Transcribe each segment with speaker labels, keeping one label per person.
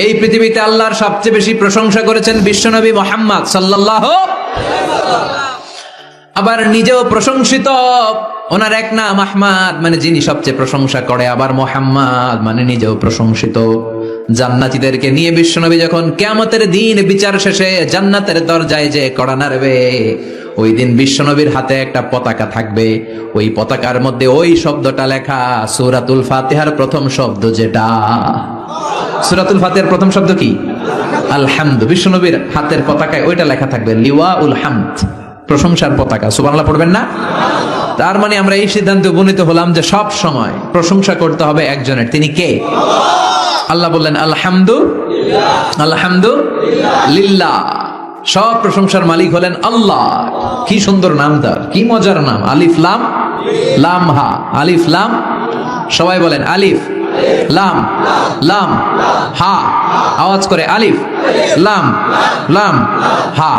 Speaker 1: এই পৃথিবীতে আল্লাহর সবচেয়ে বেশি প্রশংসা করেছেন বিশ্বনবী মুহাম্মদ সাল্লাল্লাহু আবার নিজেও প্রশংসিত। ওনার এক নাম আহমদ, মানে যিনি সবচেয়ে প্রশংসা করে, আবার মুহাম্মদ মানে নিজেও প্রশংসিত। জান্নাতীদেরকে নিয়ে বিশ্বনবী যখন কিয়ামতের দিন বিচার শেষে জান্নাতের দরজায় যে কড়া নাড়বে, ওই দিন বিশ্বনবীর হাতে একটা পতাকা থাকবে। ওই পতাকার মধ্যে ওই শব্দটা লেখা, সূরাতুল ফাতিহার প্রথম শব্দ যেটা। সূরাতুল ফাতিহার প্রথম শব্দ কি? আলহামদু। বিশ্বনবীর হাতের পতাকায় ওইটা লেখা থাকবে, লিওয়াউল হামদ, প্রশংসার পতাকা। সুবহানাল্লাহ পড়বেন না? তার মানে আমরা এই সিদ্ধান্তে উপনীত হলাম যে সব সময় প্রশংসা করতে হবে একজনের। তিনি কে? আল্লাহ বললেন আলহামদুলিল্লাহ। সব প্রশংসার মালিক হলেন আল্লাহ। কি সুন্দর নাম তার, কি মজার নাম। আলিফ লাম লাম হা, আলিফ লাম। সবাই বলেন আলিফ লাম লাম হা, আওয়াজ করে আলিফ লাম লাম হা।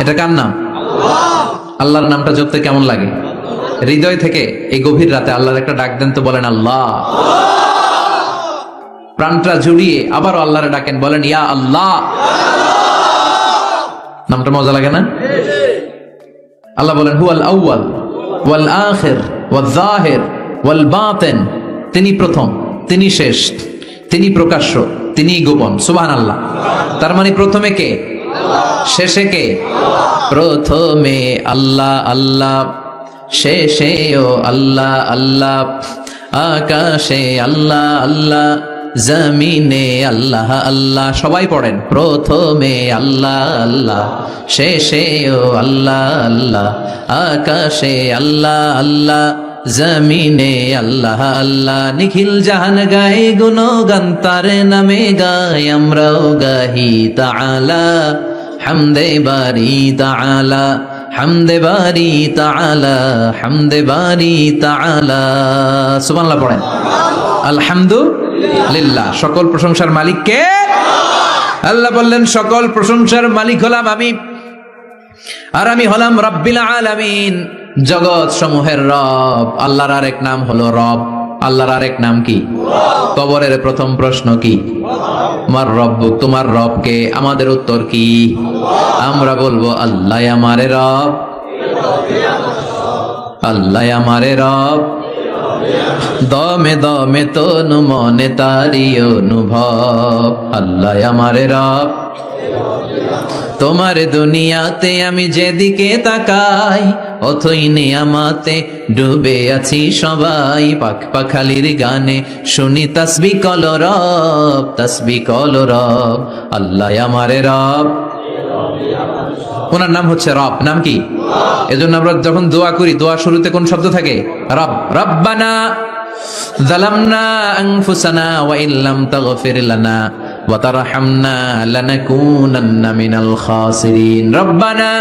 Speaker 1: এটা কার নাম? আল্লাহর নামটা জপতে কেমন লাগে? হৃদয় থেকে এই গভীর রাতে আল্লাহর একটা ডাক দেন তো, বলেন আল্লাহ। প্রাণটা জুড়িয়ে আবারও আল্লাহরে ডাকেন, বলেন ইয়া আল্লাহ। নামটা মজা লাগে না? আল্লাহ বলেন হুয়াল আউয়াল ওয়াল আখির ওয়াল যাহির ওয়াল বাতিন। তিনি প্রথম, তিনি শেষ, তিনি প্রকাশ্য, তিনি গোপন। সুবহানাল্লাহ। তার মানে প্রথমে কে? শেষে কে? প্রথমে আল্লাহ আল্লাহ, শেষেও আল্লাহ আল্লাহ, আকাশে আল্লাহ আল্লাহ, জমিনে আল্লাহ আল্লাহ। সবাই পড়েন, প্রথমে আল্লাহ আল্লাহ, শেষেও আল্লাহ আল্লাহ, আকাশে আল্লাহ আল্লাহ, জমিনে আল্লাহ আল্লাহ। নিখিল জাহান গায়ে গুণগান তার নামে গায়, আমরাও গাহি তাআলা হামদে বারি তাআলা, হামদে বারি তাআলা, হামদে বারি তাআলা। সুবহানাল্লাহ পড়েন। আলহামদুলিল্লাহ। সকল প্রশংসার মালিক কে? আল্লাহ বললেন সকল প্রশংসার মালিক হলাম আমি, আর আমি হলাম রব্বিল আলামিন, জগৎ সমূহের রব। আল্লাহর আরেক নাম হলো রব। আল্লাহর আরেক নাম কি? কবরের প্রথম প্রশ্ন কি? আমার রব, তোমার রব কে? আমাদের উত্তর কি? আমরা বলবো আল্লাহ আমারে রব, আল্লাহ আমারে রব, দমে দমে তনু মনে তারি অনুভব। আল্লাহ আমারে রব, তোমার দুনিয়াতে আমি যেদিকে তাকাই, অথই নিয়ামতে ডুবে আছি সবাই। পাখ পাখালির গানে শুনি তাসবিহ কল রব, তাসবিহ কল রব। আল্লাহ আমারে রব। ওনার নাম হচ্ছে রব। নাম কি? এজন্য আমরা যখন দোয়া করি, দোয়া শুরুতে কোন শব্দ থাকে? রব। রব্বানা যালামনা আনফুসানা ওয়া ইল্লাম তাগফির লানা ওয়া তারহামনা লানাকুনান্না মিনাল খাসিরিন। রব্বানা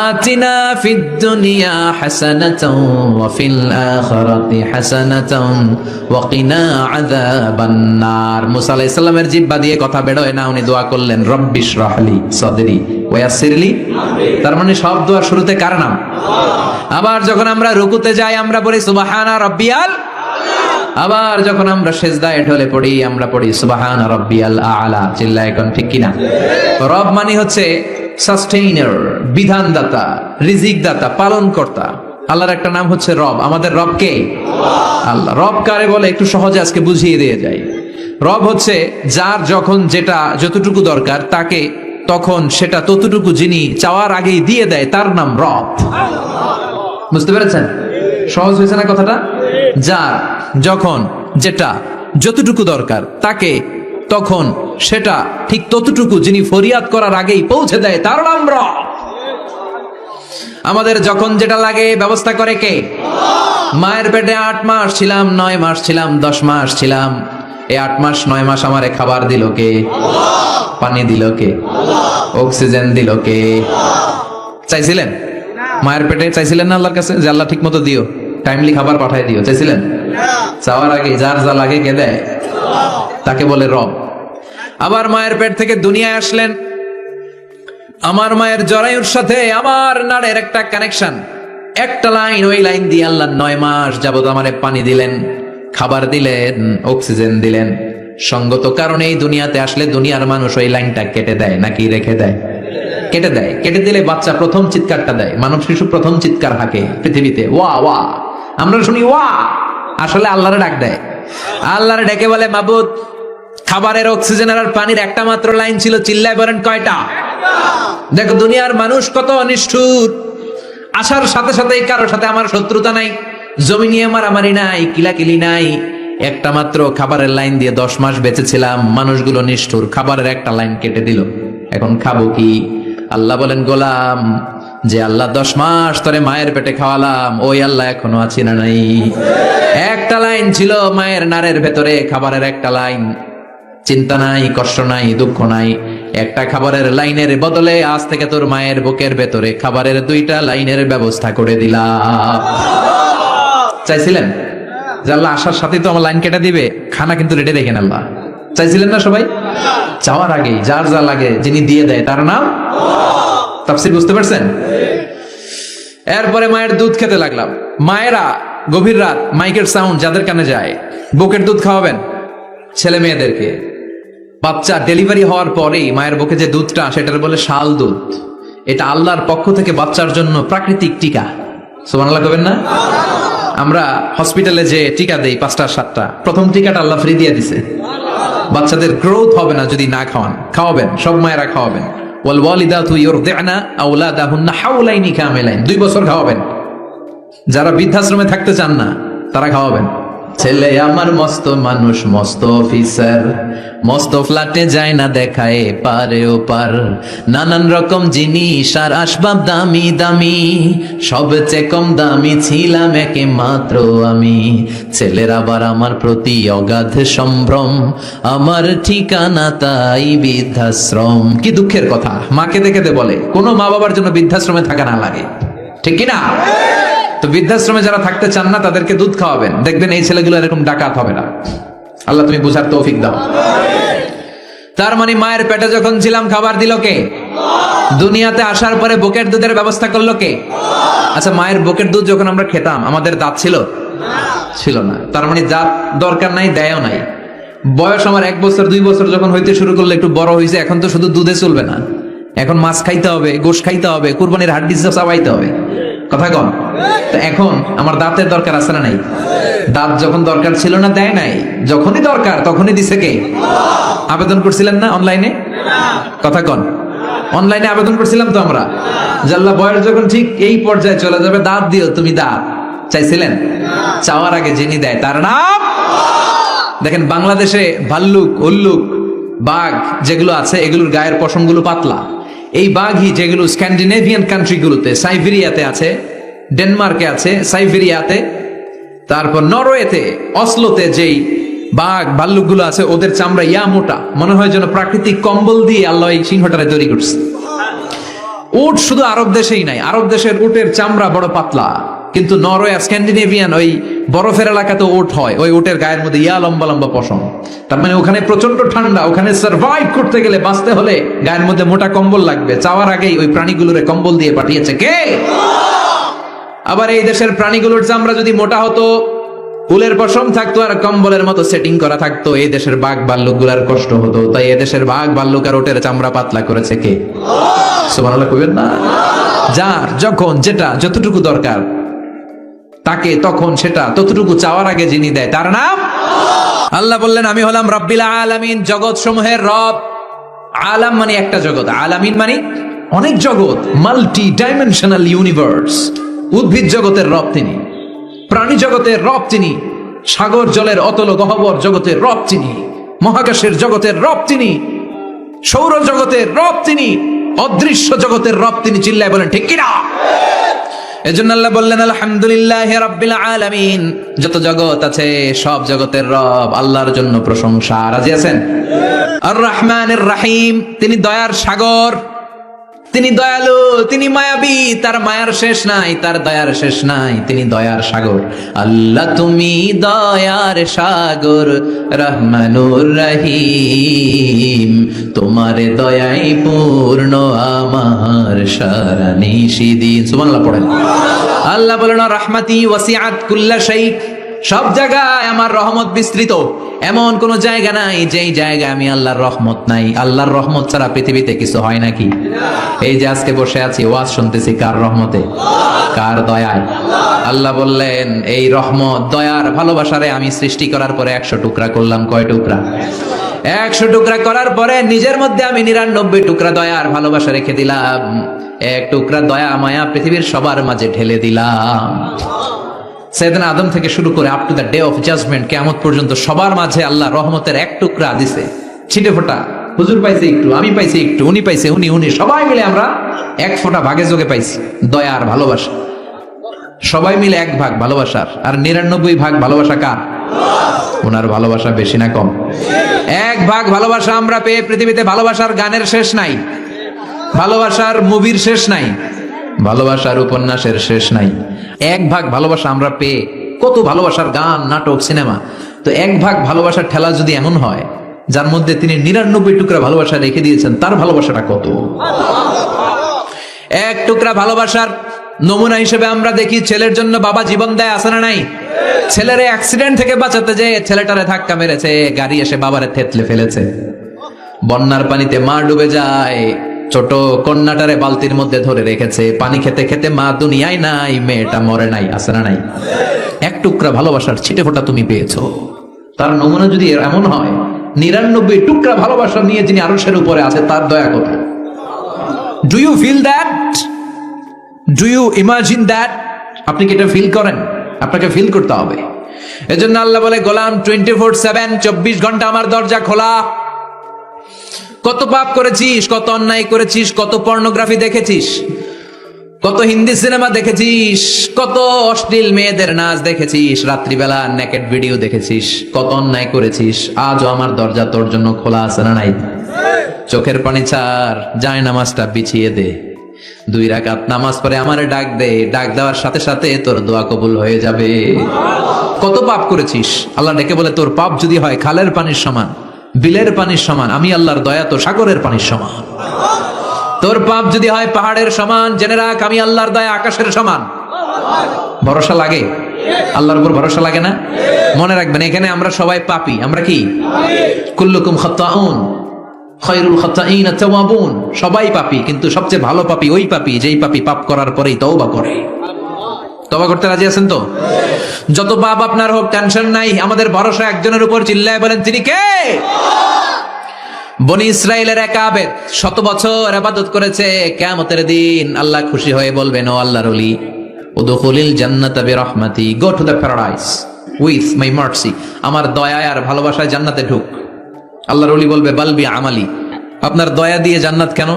Speaker 1: আতিনা ফিদ দুনিয়া হাসানাতাও ওয়া ফিল আখিরাতি হাসানাতাও ওয়া কিনা আযাবান নার। মুসা আলাইহিস সালামের জিহ্বা দিয়ে কথা বের হয় না, উনি দোয়া করলেন রব্বিশরাহলি সাদরি ওয়া ইয়াসসিরলি। তার মানে সব দোয়ার শুরুতে কার নাম? আবার যখন আমরা রুকুতে যাই আমরা বলি সুবহানা রাব্বিয়াল। আবার যখন আমরা সেজদায় ঢলে পড়ি আমরা পড়ি সুবহানা রাব্বিয়াল আ'লা। চিল্লায় এখন ঠিক কিনা? রব মানে হচ্ছে সাস্টেইনার, বিধানদাতা, রিজিক দাতা, পালন কর্তা। আল্লাহর একটা নাম হচ্ছে রব। আমাদের রব কে? আল্লাহ। রব কারে বলে একটু সহজে আজকে বুঝিয়ে দিয়ে যাই। রব হচ্ছে যার যখন যেটা যতটুকু দরকার তাকে তখন সেটা ততটুকু যিনি চাওয়ার আগেই দিয়ে দেয়, তার নাম রব। বুঝতে পেরেছেন? সহজ হয়েছে না কথাটা? যার যখন যেটা যতটুকু দরকার তাকে তখন সেটা ঠিক ততটুকু যিনি ফরিয়াদ করার আগেই পৌঁছে দেয়, তার নাম রব। আমাদের যখন যেটা লাগে ব্যবস্থা করে কে? মায়ের পেটে 8 মাস ছিলাম, 9 মাস ছিলাম, 10 মাস ছিলাম, এই 8 মাস 9 মাস আমারে খাবার দিল কে? পানি দিল কে? অক্সিজেন দিল কে? চাইছিলেন? মায়ের পেটে চাইছিলেন না আল্লাহর কাছে যে আল্লাহ ঠিক মতো দিও, টাইমলি খাবার পাঠায় দিও? চাইছিলেন? চাওয়ার আগে যার যা লাগে কে দেয়? তাকে বলে রব। আবার মায়ের পেট থেকে দুনিয়ায় আসলেন, আমার মায়ের জরায়ুর সাথে আমার নাড়ের একটা কানেকশন, একটা লাইন, ওই লাইন দিয়ে আল্লাহ 9 মাস যাবত আমারে পানি দিলেন, খাবার দিলেন, অক্সিজেন দিলেন, সঙ্গত কারণে এই দুনিয়াতে আসলে দুনিয়ার মানুষ ওই লাইনটা কেটে দেয় নাকি রেখে দেয়? কেটে দেয়। কেটে দিলে বাচ্চা প্রথম চিৎকারটা দেয়, মানব শিশু প্রথম চিৎকার হাঁকে পৃথিবীতে, ওয়া ওয়া। আমরা শুনি ওয়া, আসলে আল্লাহরে ডাক দেয়। আল্লাহরে ডেকে বলে, মাবুদ, খাবারের, অক্সিজেনের আর পানির একটা মাত্র লাইন ছিল, চিল্লায় বলেন কয়টা? দেখো দুনিয়ার মানুষ কত নিষ্ঠুর। আসার সাথে সাথে কারোর সাথে আমার শত্রুতা নাই, জমি নিয়ে মারামারি নাই, কিলাকিলি নাই, একটা মাত্র খাবারের লাইন দিয়ে 10 মাস বেঁচেছিলাম। মানুষগুলো নিষ্ঠুর, খাবারের একটা লাইন কেটে দিল, এখন খাবো কি? আল্লাহ বলেন, গোলাম, যে আল্লাহ 10 মাস ধরে মায়ের পেটে খাওয়ালাম, ওই আল্লাহ এখনো আছি না নাই? একটা লাইন ছিল মায়ের নারের ভেতরে, খাবারের একটা লাইন। চিন্তা নাই, কষ্ট নাই, দুঃখ নাই। একটা খাবারের লাইনের বদলে আজ থেকে তোর মায়ের বুকের ভেতরে খাবারের 2টা লাইনের ব্যবস্থা করে দিলাম। চাইছিলেন যে আল্লাহ আসার সাথে তো আমার লাইন কেটে দিবে, খানা কিন্তু রেডি রেখেন আল্লাহ? চাইছিলেন না সবাই? চাওয়ার আগেই যার যা লাগে যিনি দিয়ে দেয় তার নাম তাফসীর, বুঝতে পারছেন? এরপরে মায়ের দুধ খেতে লাগলাম। মায়েরা গভীর রাত মাইকের সাউন্ড যাদের কানে যায়, বুকের দুধ খাওয়াবেন ছেলে মেয়েদেরকে। বাচ্চা ডেলিভারি হওয়ার পরেই মায়ের বুকে যে দুধটা, সেটার বলে শাল দুধ। এটা আল্লাহর পক্ষ থেকে বাচ্চার জন্য প্রাকৃতিক টিকা। সুবহানাল্লাহ কবেন না? আমরা হসপিটালে যে টিকা দেই 5টা 7টা, প্রথম টিকাটা আল্লাহ ফ্রি দিয়ে দিছে। বাচ্চাদের গ্রোথ হবে না যদি না খাওয়ান। খাওয়াবেন, সব মায়েরা খাওয়াবেন। ওয়াল ওয়ালিদাতু ইউরদি'না আওলাদাহুন্না হাওলাইনি কামিলাইন, 2 বছর খাওয়াবেন। যারা বৃদ্ধাশ্রমে থাকতে চান না তারা খাওয়াবেন। ছেলে আমার মস্ত মানুষ, মস্ত অফিসার, মস্ত ফ্ল্যাটে যায় না দেখায় পারে ও পার, নানান রকম জিনিস আর আসবাব দামি দামি, সবচেয়ে কম দামি ছিলাম একে মাত্র আমি। ছেলের আবার আমার প্রতি অগাধ সম্ভ্রম, আমার ঠিকানা তাই বৃদ্ধাশ্রম। কি দুঃখের কথা, মাকে দেখে বলে কোনো মা বাবার জন্য বৃদ্ধাশ্রমে থাকা না লাগে, ঠিক কিনা? তো বৃদ্ধাশ্রমে যারা থাকতে চান না তাদেরকে দুধ খাওয়াবেন, দেখবেন এই ছেলেগুলো এরকম ডাকাত হবে না। আল্লাহ তুমি বুঝার তৌফিক দাও। তার মানে মায়ের পেটে যখন ছিলাম খাবার দিল কে? দুনিয়াতে আসার পরে বুকের দুধের ব্যবস্থা করলো কে? আচ্ছা, মায়ের বুকের দুধ যখন আমরা খেতাম আমাদের দাঁত ছিল? ছিল না। তার মানে দাঁত দরকার নাই, দেয়ও নাই। বয়স আমার 1 বছর 2 বছর যখন হইতে শুরু করলো, একটু বড় হয়েছে, এখন তো শুধু দুধে চলবে না, এখন মাছ খাইতে হবে, গোশত খাইতে হবে, কুরবানির হাড্ডি চাবাইতে হবে। কথা কন? তো এখন আমার দাঁতের দরকার আছে না নাই? দাঁত যখন দরকার ছিল না দেয় নাই, যখনই দরকার তখনই দিছে কে? আবেদন করছিলেন না অনলাইনে? কথা কন? অনলাইনে আবেদন করছিলাম তো আমরা, জাল্লা বয়স যখন ঠিক এই পর্যায়ে চলে যাবে, দাঁত দিও তুমি, দাঁত চাইছিলেন? চাওয়ার আগে যিনি দেয় তার নাম। দেখেন বাংলাদেশে ভাল্লুক, উল্লুক, বাঘ যেগুলো আছে এগুলোর গায়ের পশমগুলো পাতলা। এই বাঘই যেগুলো স্ক্যান্ডিনেভিয়ান কান্ট্রিগুলোতে, সাইবেরিয়াতে আছে, ডেনমার্কে আছে, সাইবেরিয়াতে, তারপর নরওয়েতে, অসলোতে যেই বাঘ ভাল্লুকগুলো আছে ওদের চামড়া ইয়া মোটা, মনে হয় যেন প্রাকৃতিক কম্বল দিয়ে আল্লাহ এই সিংহটারে তৈরি করছে। উট শুধু আরব দেশেই নাই, আরব দেশের উটের চামড়া বড় পাতলা, কিন্তু নরওয়ে, স্ক্যান্ডিনেভিয়ান ওই বরফের এলাকাতে উট হয়, ওই উটের গায়ের মধ্যে ইয়া লম্বা লম্বা পশম। তার মানে ওখানে প্রচন্ড ঠান্ডা, ওখানে সার্ভাইভ করতে গেলে, বাঁচতে হলে গায়ের মধ্যে মোটা কম্বল লাগবে। চাওয়ার আগেই ওই প্রাণীগুলোরে কম্বল দিয়ে পাঠিয়েছে কে? আবার এই দেশের প্রাণীগুলোর চামড়া যদি মোটা হতো, উলের পশম থাকতো আর কম্বলের মতো সেটিং করা থাকতো, এই দেশের বাঘ ভাল্লুক গুলার কষ্ট হতো। তাই এই দেশের বাঘ ভাল্লুক আর উটের চামড়া পাতলা করেছে কে? সুবহানাল্লাহ কইবেন না? যার যখন যেটা যতটুকু দরকার তাকে তখন সেটা ততটুকু চাওয়ার আগে যিনি দেয় তার নাম আল্লাহ। বললেন আমি হলাম রব্বিল আলামিন, জগৎ সমূহের রব। আলাম মানে একটা জগৎ, আলামিন মানে অনেক জগৎ, মাল্টি ডাইমেনশনাল ইউনিভার্স। উদ্ভিদ জগতের রব তিনি, প্রাণী জগতের রব তিনি, সাগর জলের অতল গহ্বর জগতের রব তিনি, মহাকাশের জগতের রব তিনি, সৌর জগতের রব তিনি, অদৃশ্য জগতের রব তিনি। চিল্লায় বলেন ঠিক কিনা? এজন্য আল্লাহ বললেন আলহামদুলিল্লাহি রাব্বিল আলামিন, যত জগৎ আছে সব জগতের রব আল্লাহর জন্য প্রশংসা। রাজি আছেন? আর রহমানির রহিম, তিনি দয়ার সাগর, তিনি দয়ালু, তিনি মায়াবী, তার মায়ার শেষ নাই, তার দয়ার শেষ নাই, তিনি দয়ার সাগর। আল্লাহ তুমি দয়ার সাগর, রহমানুর রহিম, তোমার দয়াই পূর্ণ আমার সারা নিশিদিন। সুবহানাল্লাহ পড়েন। আল্লাহ বলেন রাহমাতি ওয়াসিআত কুল্লা শাই, সব জায়গায় আমার রহমত বিস্তৃত, এমন কোন জায়গা নাই যেই জায়গায় আমি আল্লাহর রহমত নাই। আল্লাহর রহমত ছাড়া পৃথিবীতে কিছু হয় নাকি? এই যে আজকে বসে আছি, ওয়াজ শুনতেছি, কার রহমতে? কার দয়ায়? আল্লাহ বললেন এই রহমত, দয়ার, ভালোবাসারে আমি সৃষ্টি করার পরে 100 টুকরা করলাম। কয় টুকরা? 100 টুকরা করার পরে নিজের মধ্যে আমি 99 টুকরা দয়ার ভালোবাসা রেখে দিলাম। 1 টুকরা দয়া মায়া পৃথিবীর সবার মাঝে ঢেলে দিলাম। সাইয়েদনা আদম থেকে শুরু করে up to the day of judgment, কিয়ামত পর্যন্ত সবার মাঝে আল্লাহ রহমতের 1 টুকরা দিছে, ছিটে ফোঁটা। হুজুর পাইছে একটু, আমি পাইছি একটু, উনি পাইছে, উনি সবাই মিলে আমরা 1 ফোঁটা ভাগে যোগে পাইছি দয়ার ভালোবাসা। সবাই মিলে 1 ভাগ ভালোবাসার, আর 99 ভাগ ভালোবাসা কার? ওনার ভালোবাসা বেশি না কম? 1 ভাগ ভালোবাসা আমরা পেয়ে পৃথিবীতে ভালোবাসার গানের শেষ নাই, ভালোবাসার মুভির শেষ নাই, ভালোবাসার উপন্যাসের শেষ নাই। 1 ভাগ ভালোবাসা আমরা পেয়ে কত ভালোবাসার গান, নাটক, সিনেমা। তো 1 ভাগ ভালোবাসার ঠেলা যদি এমন হয়, যার মধ্যে তিনি 99 টুকরা ভালোবাসা রেখে দিয়েছেন, তার ভালোবাসাটা কত? 1 টুকরা ভালোবাসার নমুনা হিসেবে আমরা দেখি ছেলের জন্য বাবা জীবন দেয়, আছে না নাই? ছেলের অ্যাক্সিডেন্ট থেকে বাঁচাতে যে ছেলেটারে ধাক্কা মেরেছে, গাড়ি এসে বাবারে থেতলে ফেলেছে। বন্যার পানিতে মা ডুবে যায়, ছোট কন্যাটারে বালতির মধ্যে ধরে রেখেছে, পানি খেতে খেতে মা দুনিয়ায় নাই, মেয়েটা মরে নাই, আছে না নাই? 1 টুকরা ভালোবাসার ছিটে ফোঁটা তুমি পেয়েছো। তার নমুনা যদি এমন হয়, 99 টুকরা ভালোবাসা নিয়ে যিনি আরশের উপরে আছে, তার দয়া কত? Do you feel that? Do you imagine that? আপনি কি এটা ফিল করেন? আপনাকে ফিল করতে হবে। এজন্য আল্লাহ বলে, গোলাম 24/7, 24 ঘন্টা আমার দরজা খোলা। কত পাপ করেছিস, কত অন্যায় করেছিস, কত পর্নোগ্রাফি দেখেছিস, কত হিন্দি সিনেমা দেখেছিস, কত অশ্লীল মেয়েদের নাচ দেখেছিস, রাত্রিবেলা নেকেড ভিডিও দেখেছিস, কত অন্যায় করেছিস, আজও আমার দরজা তোর জন্য খোলা আছে না নাই? চোখের পানি ছাড়, যায় নামাজটা বিছিয়ে দে, 2 রাকাত নামাজ পড়ে আমারে ডাক দে, ডাক দেওয়ার সাথে সাথে তোর দোয়া কবুল হয়ে যাবে। কত পাপ করেছিস, আল্লাহ ডেকে বলে, তোর পাপ যদি হয় খালের পানির সমান, বিলের পানির সমান, আমি আল্লাহর দয়া তো সাগরের পানির সমান। তোর পাপ যদি হয় পাহাড়ের সমান, জেনে রাখ আমি আল্লাহর দয়া আকাশের সমান। ভরসা লাগে? আল্লাহর উপর ভরসা লাগে না? মনে রাখবেন, এখানে আমরা সবাই পাপী। আমরা কি? কুল্লুকুম খাত্তাউন খায়রুল খাত্তাইনা তাওয়াবুন। সবাই পাপী, কিন্তু সবচেয়ে ভালো পাপী ওই পাপী যেই পাপী পাপ করার পরেই তওবা করে। তওবা করতে রাজি আছেন তো? যত পাপ আপনার হোক, টেনশন নাই, আমাদের ভরসা একজনের উপর। চিল্লায় বলেন, তিনি কে? বনি ইসরাইলের এক আবেদ 100 বছর ইবাদত করেছে। কিয়ামতের দিন আল্লাহ খুশি হয়ে বলবেন, ও আল্লাহর ওলি, উদখুলিল জান্নাতা বিরহমাতি, go to the paradise with my mercy. আমার দয়া আর ভালোবাসায় জান্নাতে ঢুক। আল্লাহর ওলি বলবে, বালবি আমালি, আপনার দয়া দিয়ে জান্নাত কেন?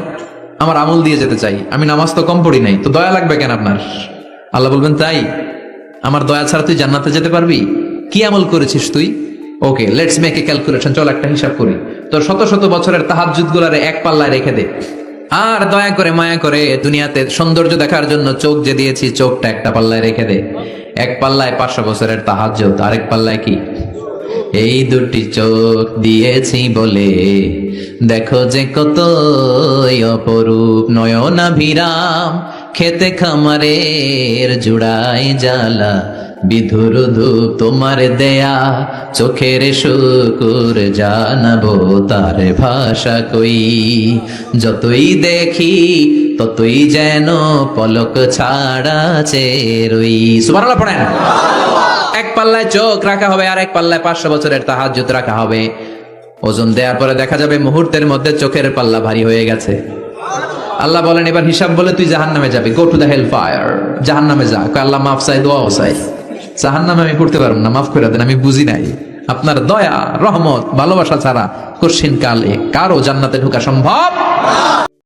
Speaker 1: আমার আমল দিয়ে যেতে চাই, আমি নামাজ তো কম পড়ি নাই, তো দয়া লাগবে কেন আপনার? আল্লাহ বলবেন, তাই? আমার দয়া ছাড়া তুই জান্নাতে যেতে পারবি? কি আমল করেছিস তুই? ওকে, লেটস মেক এ ক্যালকুলেশন, চল একটা হিসাব করি। তোর শত শত বছরের তাহাজ্জুদ গুলারে 1 পাল্লায় রেখে দে, আর দয়া করে মায়া করে দুনিয়াতে সৌন্দর্য দেখার জন্য চোখ যে দিয়েছি, চোখটা একটা পাল্লায় রেখে দে। 1 পাল্লায় 500 বছরের তাহাজ্জুদ, আরেক পাল্লায় কি? এই 2টি চোখ দিয়েছি বলে দেখো যে কত অপরূপ, নয়নাভিরাম, খেতে খামারের জুড়াই জ্বালা, বিধুর ধূপ তোমার দেয়া, চোখের শুকুর জানাবো তার ভাষা কই। যতই দেখি ততই যেন পলক ছাড়া চেরই। সুবহানাল্লাহ পড়েন। 1 পাল্লায় চোখ রাখা হবে, আর 1 পাল্লায় 500 বছরের তাহাজ্জুদ রাখা হবে। ওজন দেওয়ার পরে দেখা যাবে মুহূর্তের মধ্যে চোখের পাল্লা ভারী হয়ে গেছে। আল্লাহ বলেন, এবার হিসাব বলে তুই জাহান্নামে যাবি, go to the hell fire, জাহান্নামে যা। আল্লাহ মাফ চাই, দোয়াও চাই, জাহান্নামে আমি পড়তে পারবো না, মাফ করে দেন, আমি বুঝি নাই। আপনার দয়া, রহমত, ভালোবাসা ছাড়া কঠিন কালে কারো জান্নাতে ঢোকা সম্ভব